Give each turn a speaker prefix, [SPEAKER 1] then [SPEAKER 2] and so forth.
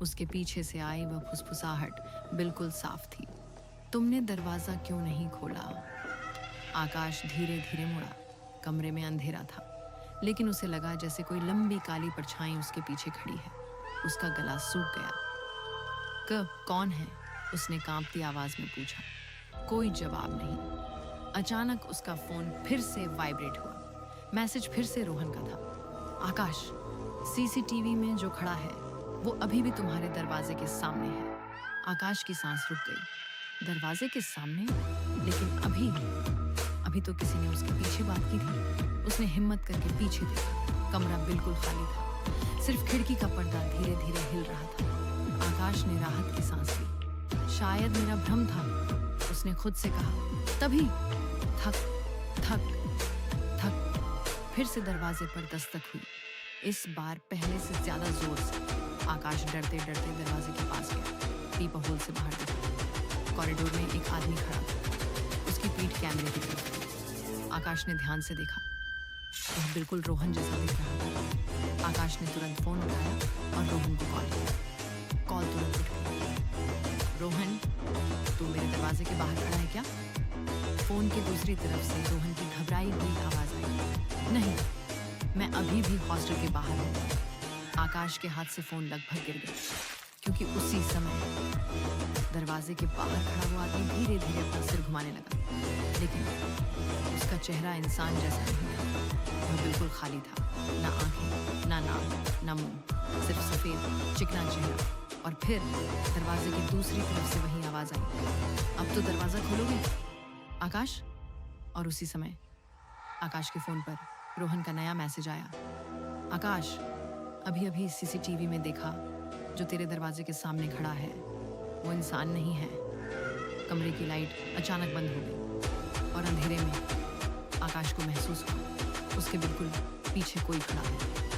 [SPEAKER 1] उसके पीछे से आई वह फुसफुसाहट बिल्कुल साफ थी। तुमने दरवाजा क्यों नहीं खोला? आकाश धीरे धीरे मुड़ा। कमरे में अंधेरा था, लेकिन उसे लगा जैसे कोई लंबी काली परछाई उसके पीछे खड़ी है। उसका गला सूख गया। कौन है? उसने कांपती आवाज में पूछा। कोई जवाब नहीं। अचानक उसका फोन फिर से वाइब्रेट हुआ। मैसेज फिर से रोहन का था। आकाश, सीसीटीवी में जो खड़ा है वो अभी भी तुम्हारे दरवाजे के सामने है। आकाश की सांस रुक गई। दरवाजे के सामने? लेकिन अभी तो किसी ने उसके पीछे बात की थी। उसने हिम्मत करके पीछे देखा। कमरा बिल्कुल खाली था। सिर्फ खिड़की का पर्दा धीरे धीरे हिल रहा था। आकाश ने राहत की सांस ली। शायद मेरा भ्रम था, उसने खुद से कहा। तभी थक थक थक फिर से दरवाजे पर दस्तक हुई। इस बार पहले से ज्यादा जोर से। आकाश डरते डरते दरवाजे के पास गया। पीप होल से बाहर देखा। कॉरिडोर में एक आदमी खड़ा था। उसकी पीठ कैमरे की तरफ थी। आकाश ने ध्यान से देखा। वह बिल्कुल रोहन जैसा दिख रहा था। आकाश ने तुरंत फोन उठाया और रोहन को कॉल किया। कॉल तुरंत उठ गई। रोहन, तू मेरे दरवाजे के बाहर खड़ा है क्या? फोन की दूसरी तरफ से रोहन की घबराई हुई आवाज आई। नहीं, मैं अभी भी हॉस्टल के बाहर हूँ। आकाश के हाथ से फोन लगभग गिर गया, क्योंकि उसी समय दरवाजे के बाहर खड़ा हुआ आदमी धीरे धीरे अपना सिर घुमाने लगा। लेकिन उसका चेहरा इंसान जैसा नहीं था। वह बिल्कुल खाली था। ना आंखें, ना नाक, ना मुंह, सिर्फ सफेद चिकना चेहरा। और फिर दरवाजे की दूसरी तरफ से वही आवाज आई। अब तो दरवाजा खोलोगे आकाश? और उसी समय आकाश के फोन पर रोहन का नया मैसेज आया। आकाश, अभी सीसीटीवी में देखा, जो तेरे दरवाजे के सामने खड़ा है वो इंसान नहीं है। कमरे की लाइट अचानक बंद हो गई और अंधेरे में आकाश को महसूस हुआ उसके बिल्कुल पीछे कोई खड़ा है।